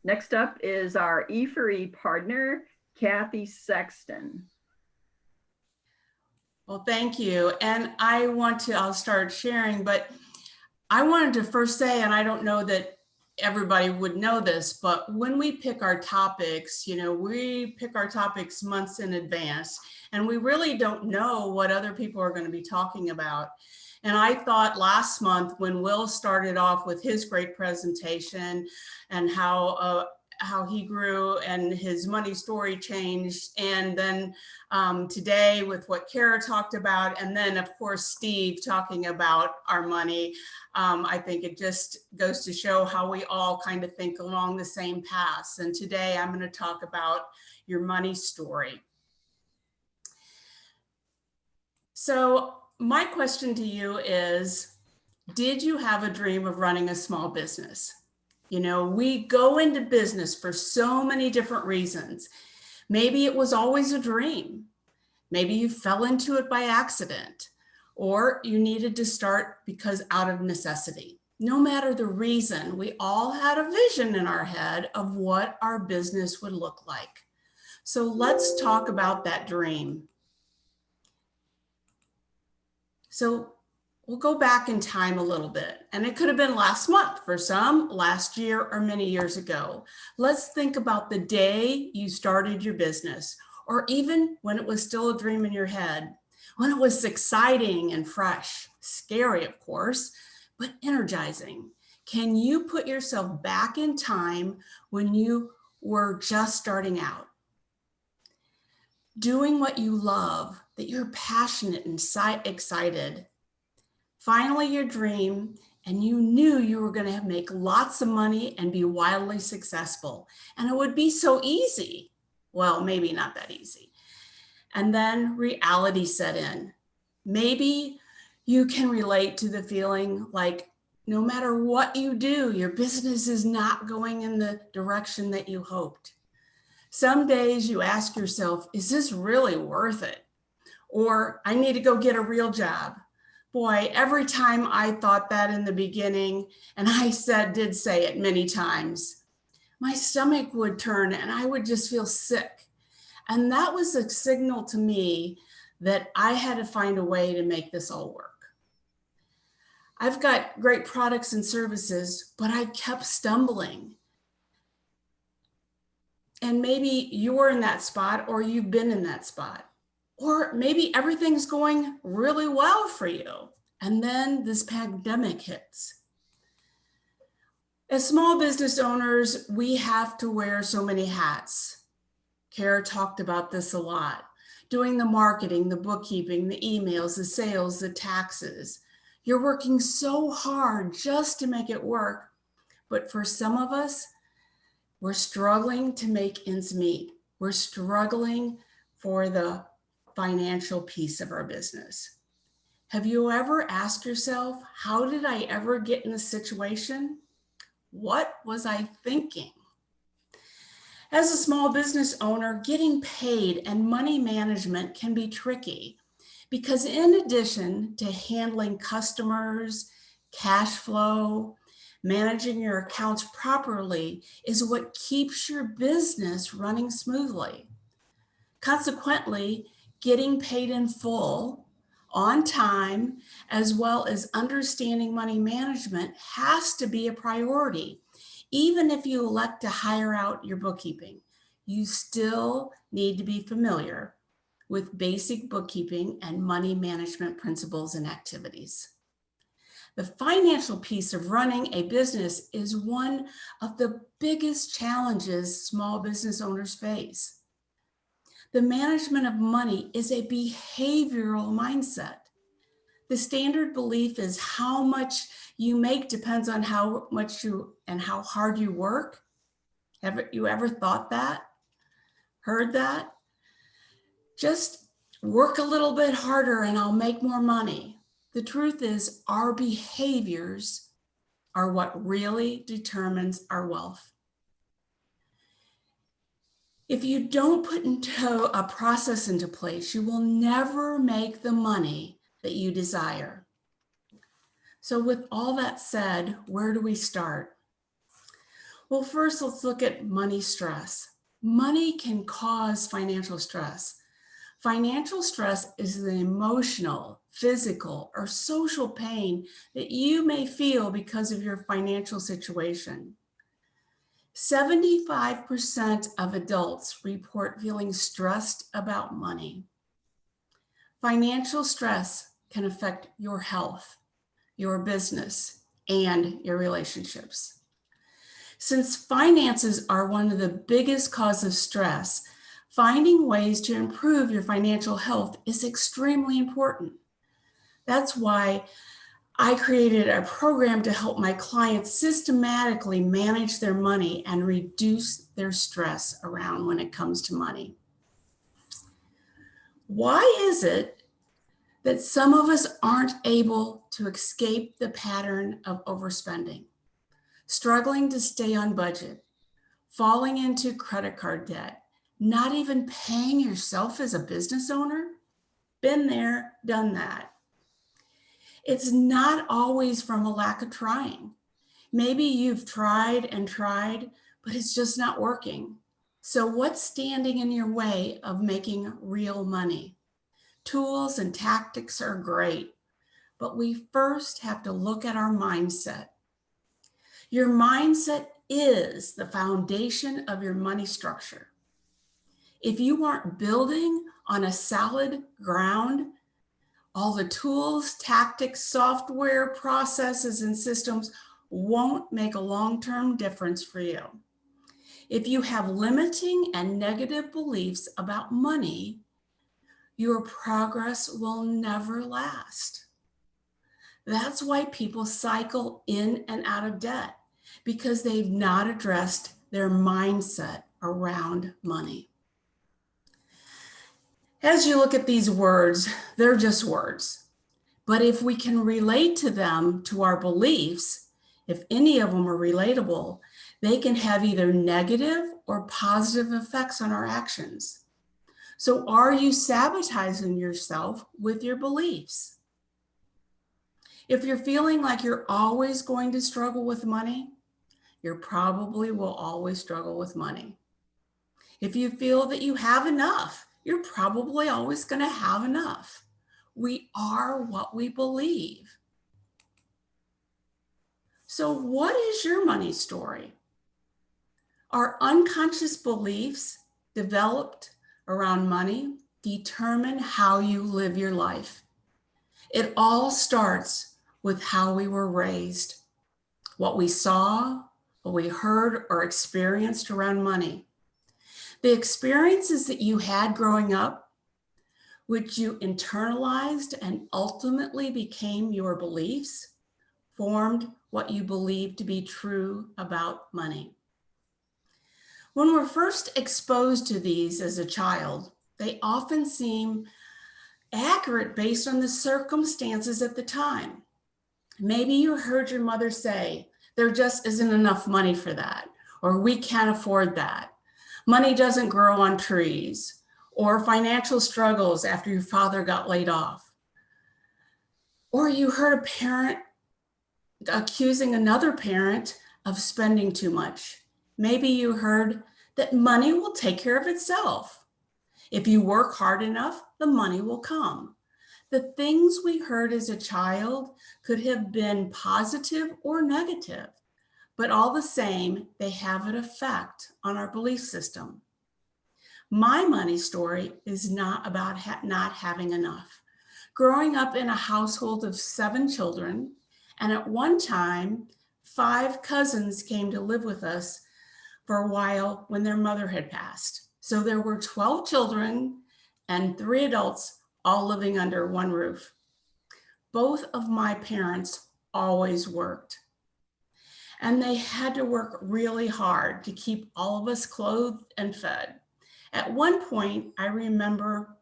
Next up is our E4E partner, Cathy Sexton. Well, thank you. And I'll start sharing, but I wanted to first say, and I don't know that everybody would know this, but when we pick our topics, we pick our topics months in advance, and we really don't know what other people are going to be talking about. And I thought last month when Will started off with his great presentation and how he grew and his money story changed, and then today with what Kara talked about, and then of course Steve talking about our money, I think it just goes to show how we all kind of think along the same paths. And today I'm going to talk about your money story. So my question to you is, did you have a dream of running a small business? We go into business for so many different reasons. Maybe it was always a dream. Maybe you fell into it by accident, or you needed to start because out of necessity. No matter the reason, we all had a vision in our head of what our business would look like. So let's talk about that dream. So we'll go back in time a little bit, and it could have been last month for some, last year, or many years ago. Let's think about the day you started your business, or even when it was still a dream in your head, when it was exciting and fresh, scary, of course, but energizing. Can you put yourself back in time when you were just starting out? Doing what you love, that you're passionate and excited. Finally, your dream, and you knew you were going to make lots of money and be wildly successful. And it would be so easy. Well, maybe not that easy. And then reality set in. Maybe you can relate to the feeling like no matter what you do, your business is not going in the direction that you hoped. Some days you ask yourself, is this really worth it? Or I need to go get a real job. Boy, every time I thought that in the beginning, and I did say it many times, my stomach would turn and I would just feel sick. And that was a signal to me that I had to find a way to make this all work. I've got great products and services, but I kept stumbling. And maybe you're in that spot, or you've been in that spot. Or maybe everything's going really well for you, and then this pandemic hits. As small business owners, we have to wear so many hats. Kara talked about this a lot. Doing the marketing, the bookkeeping, the emails, the sales, the taxes. You're working so hard just to make it work. But for some of us, we're struggling to make ends meet. We're struggling for the financial piece of our business. Have you ever asked yourself, how did I ever get in this situation? What was I thinking? As a small business owner, getting paid and money management can be tricky because in addition to handling customers, cash flow, managing your accounts properly is what keeps your business running smoothly. Consequently, getting paid in full, on time, as well as understanding money management has to be a priority. Even if you elect to hire out your bookkeeping, you still need to be familiar with basic bookkeeping and money management principles and activities. The financial piece of running a business is one of the biggest challenges small business owners face. The management of money is a behavioral mindset. The standard belief is how much you make depends on how much you and how hard you work. Have you ever thought that? Heard that? Just work a little bit harder and I'll make more money. The truth is, our behaviors are what really determines our wealth. If you don't put a process into place, you will never make the money that you desire. So with all that said, where do we start? Well, first, let's look at money stress. Money can cause financial stress. Financial stress is the emotional, physical, or social pain that you may feel because of your financial situation. 75% of adults report feeling stressed about money. Financial stress can affect your health, your business, and your relationships. Since finances are one of the biggest causes of stress, finding ways to improve your financial health is extremely important. That's why I created a program to help my clients systematically manage their money and reduce their stress around when it comes to money. Why is it that some of us aren't able to escape the pattern of overspending, struggling to stay on budget, falling into credit card debt, not even paying yourself as a business owner? Been there, done that. It's not always from a lack of trying. Maybe you've tried and tried, but it's just not working. So what's standing in your way of making real money? Tools and tactics are great, but we first have to look at our mindset. Your mindset is the foundation of your money structure. If you aren't building on a solid ground, all the tools, tactics, software, processes, and systems won't make a long-term difference for you. If you have limiting and negative beliefs about money, your progress will never last. That's why people cycle in and out of debt, because they've not addressed their mindset around money. As you look at these words, they're just words. But if we can relate to them, to our beliefs, if any of them are relatable, they can have either negative or positive effects on our actions. So are you sabotaging yourself with your beliefs? If you're feeling like you're always going to struggle with money, you probably will always struggle with money. If you feel that you have enough, you're probably always going to have enough. We are what we believe. So what is your money story? Our unconscious beliefs developed around money determine how you live your life. It all starts with how we were raised, what we saw, what we heard or experienced around money. The experiences that you had growing up, which you internalized and ultimately became your beliefs, formed what you believe to be true about money. When we're first exposed to these as a child, they often seem accurate based on the circumstances at the time. Maybe you heard your mother say, there just isn't enough money for that, or we can't afford that. Money doesn't grow on trees, or financial struggles after your father got laid off. Or you heard a parent accusing another parent of spending too much. Maybe you heard that money will take care of itself. If you work hard enough, the money will come. The things we heard as a child could have been positive or negative, but all the same, they have an effect on our belief system. My money story is not about not having enough. Growing up in a household of 7 children, and at one time, 5 cousins came to live with us for a while when their mother had passed. So there were 12 children and 3 adults all living under one roof. Both of my parents always worked. And they had to work really hard to keep all of us clothed and fed. At one point, I remember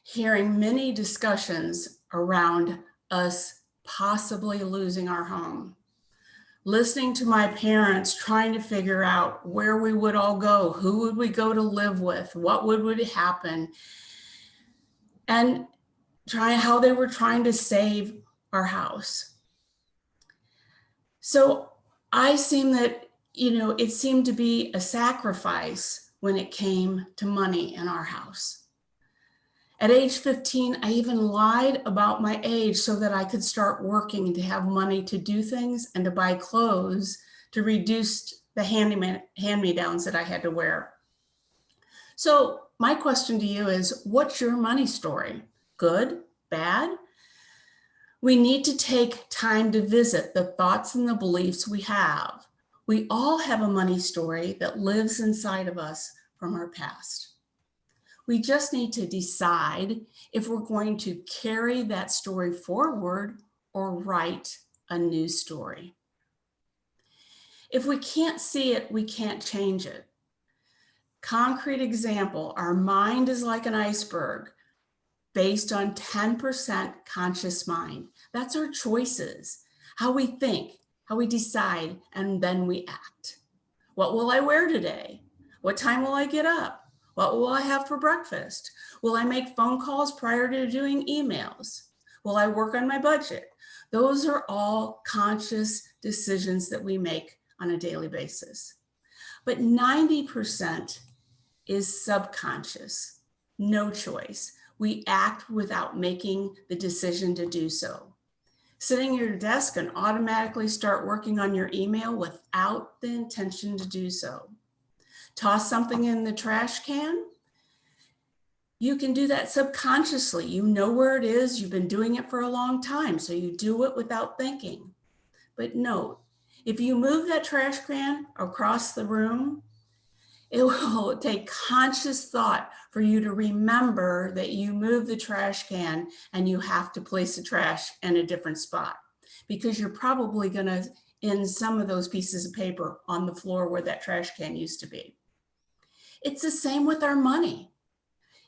hearing many discussions around us possibly losing our home. Listening to my parents trying to figure out where we would all go, who would we go to live with, what would happen, and how they were trying to save our house. So I seem that, it seemed to be a sacrifice when it came to money in our house. At age 15, I even lied about my age so that I could start working to have money to do things and to buy clothes to reduce the hand-me-downs that I had to wear. So my question to you is, what's your money story? Good? Bad? We need to take time to visit the thoughts and the beliefs we have. We all have a money story that lives inside of us from our past. We just need to decide if we're going to carry that story forward or write a new story. If we can't see it, we can't change it. Concrete example, our mind is like an iceberg based on 10% conscious mind. That's our choices, how we think, how we decide, and then we act. What will I wear today? What time will I get up? What will I have for breakfast? Will I make phone calls prior to doing emails? Will I work on my budget? Those are all conscious decisions that we make on a daily basis. But 90% is subconscious, no choice. We act without making the decision to do so. Sitting at your desk and automatically start working on your email without the intention to do so. Toss something in the trash can. You can do that subconsciously. You know where it is. You've been doing it for a long time, so you do it without thinking. But note, if you move that trash can across the room, it will take conscious thought for you to remember that you moved the trash can and you have to place the trash in a different spot, because you're probably going to end some of those pieces of paper on the floor where that trash can used to be. It's the same with our money.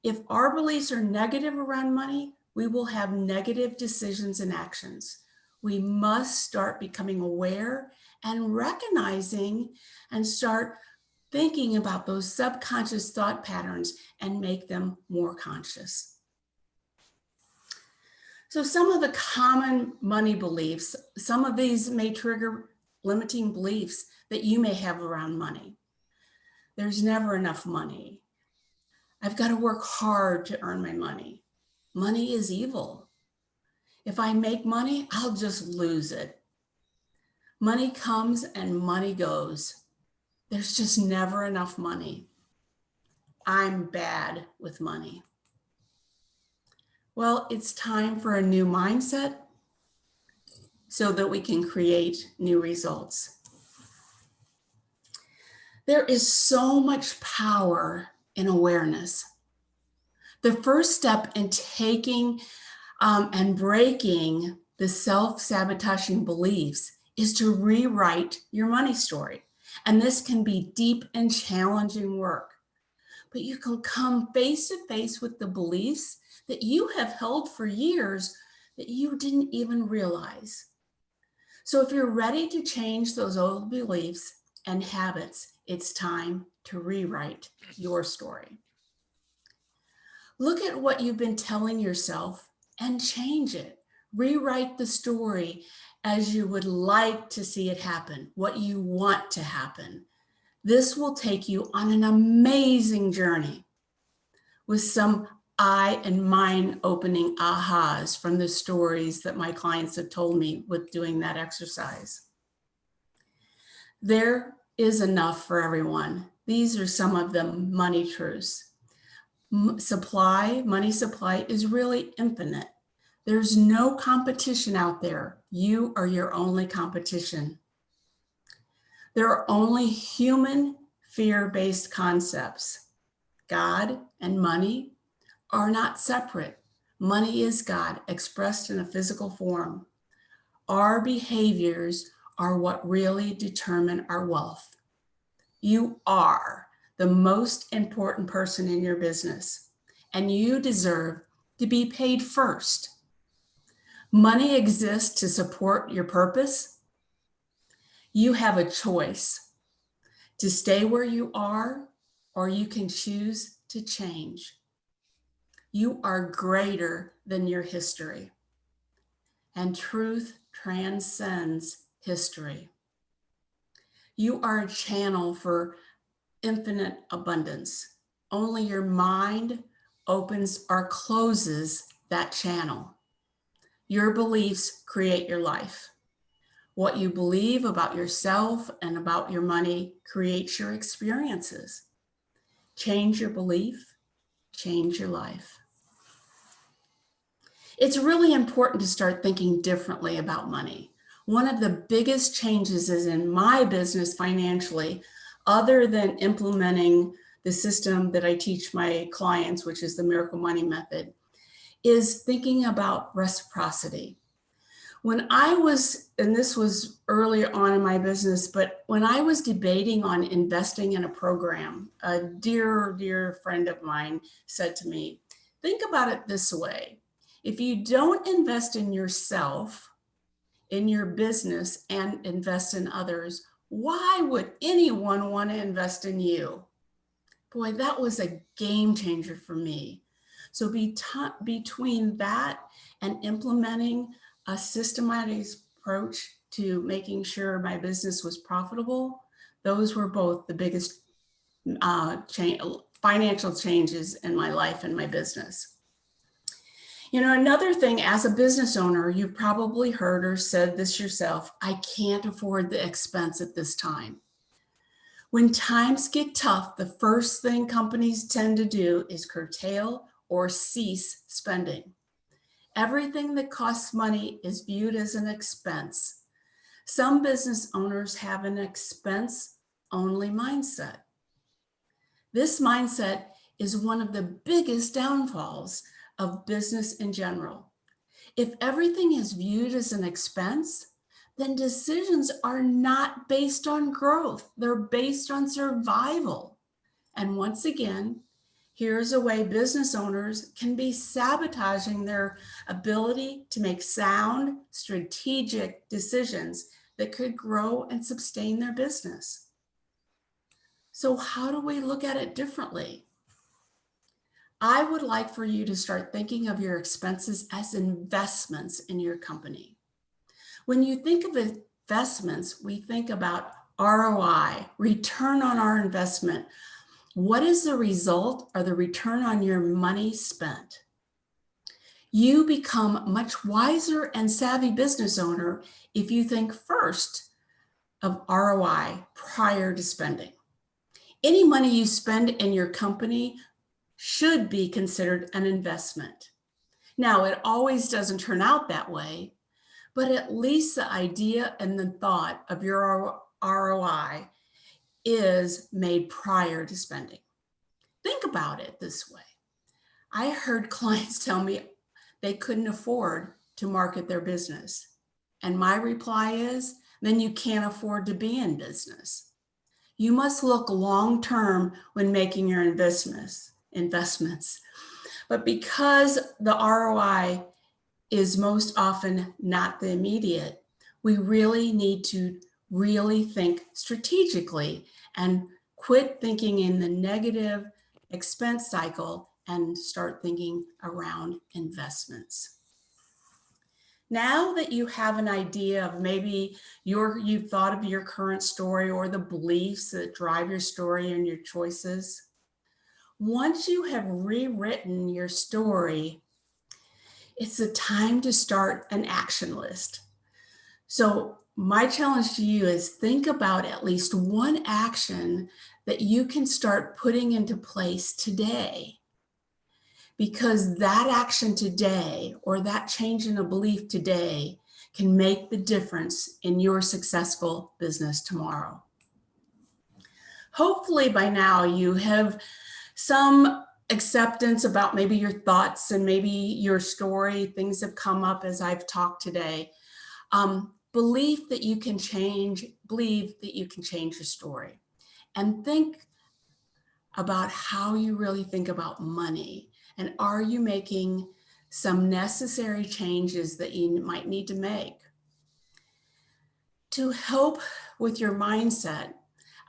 If our beliefs are negative around money, we will have negative decisions and actions. We must start becoming aware and recognizing and start thinking about those subconscious thought patterns and make them more conscious. So some of the common money beliefs, some of these may trigger limiting beliefs that you may have around money. There's never enough money. I've got to work hard to earn my money. Money is evil. If I make money, I'll just lose it. Money comes and money goes. There's just never enough money. I'm bad with money. Well, it's time for a new mindset so that we can create new results. There is so much power in awareness. The first step in taking and breaking the self-sabotaging beliefs is to rewrite your money story. And this can be deep and challenging work. But you can come face to face with the beliefs that you have held for years that you didn't even realize. So if you're ready to change those old beliefs and habits, it's time to rewrite your story. Look at what you've been telling yourself and change it. Rewrite the story as you would like to see it happen, what you want to happen. This will take you on an amazing journey with some eye and mind opening ahas from the stories that my clients have told me with doing that exercise. There is enough for everyone. These are some of the money truths. Money supply is really infinite. There's no competition out there. You are your only competition. There are only human fear-based concepts. God and money are not separate. Money is God expressed in a physical form. Our behaviors are what really determine our wealth. You are the most important person in your business, and you deserve to be paid first. Money exists to support your purpose. You have a choice to stay where you are, or you can choose to change. You are greater than your history. and truth transcends history. You are a channel for infinite abundance. Only your mind opens or closes that channel. Your beliefs create your life. What you believe about yourself and about your money creates your experiences. Change your belief, change your life. It's really important to start thinking differently about money. One of the biggest changes is in my business financially, other than implementing the system that I teach my clients, which is the Miracle Money Method, is thinking about reciprocity. When I was, and this was early on in my business, but when I was debating on investing in a program, a dear friend of mine said to me, think about it this way. If you don't invest in yourself, in your business, and invest in others, why would anyone want to invest in you? Boy, that was a game changer for me. So between that and implementing a systematic approach to making sure my business was profitable, those were both the biggest financial changes in my life and my business. You know, another thing, as a business owner, you've probably heard or said this yourself, I can't afford the expense at this time. When times get tough, the first thing companies tend to do is curtail or cease spending. Everything that costs money is viewed as an expense. Some business owners have an expense-only mindset. This mindset is one of the biggest downfalls of business in general. If everything is viewed as an expense, then decisions are not based on growth. They're based on survival. And once again, here's a way business owners can be sabotaging their ability to make sound, strategic decisions that could grow and sustain their business. So how do we look at it differently? I would like for you to start thinking of your expenses as investments in your company. When you think of investments, we think about ROI, return on our investment. What is the result or the return on your money spent? You become a much wiser and savvy business owner if you think first of ROI prior to spending. Any money you spend in your company should be considered an investment. Now, it always doesn't turn out that way, but at least the idea and the thought of your ROI is made prior to spending. Think about it this way. I heard clients tell me they couldn't afford to market their business. And my reply is, then you can't afford to be in business. You must look long-term when making your investments. But because the ROI is most often not the immediate, we really need to think strategically and quit thinking in the negative expense cycle and start thinking around investments. Now that you have an idea of maybe you've thought of your current story or the beliefs that drive your story and your choices, once you have rewritten your story, it's the time to start an action list. So my challenge to you is think about at least one action that you can start putting into place today. Because that action today or that change in a belief today can make the difference in your successful business tomorrow. Hopefully by now you have some acceptance about maybe your thoughts and maybe your story. Things have come up as I've talked today. Believe that you can change your story, and think about how you really think about money. And are you making some necessary changes that you might need to make? To help with your mindset,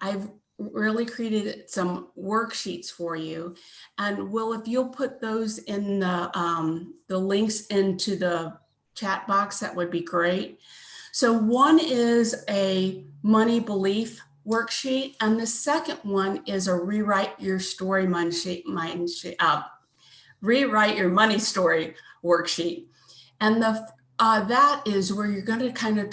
I've really created some worksheets for you. And Will, if you'll put those in the links into the chat box, that would be great. So one is a money belief worksheet, and the second one is a rewrite your story rewrite your money story worksheet. And that is where you're going to kind of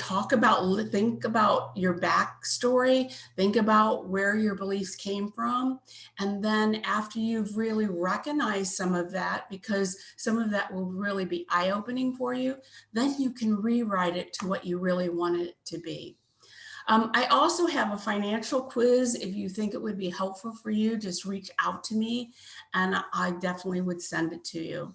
think about your backstory, think about where your beliefs came from. And then after you've really recognized some of that, because some of that will really be eye-opening for you, then you can rewrite it to what you really want it to be. I also have a financial quiz. If you think it would be helpful for you, just reach out to me and I definitely would send it to you.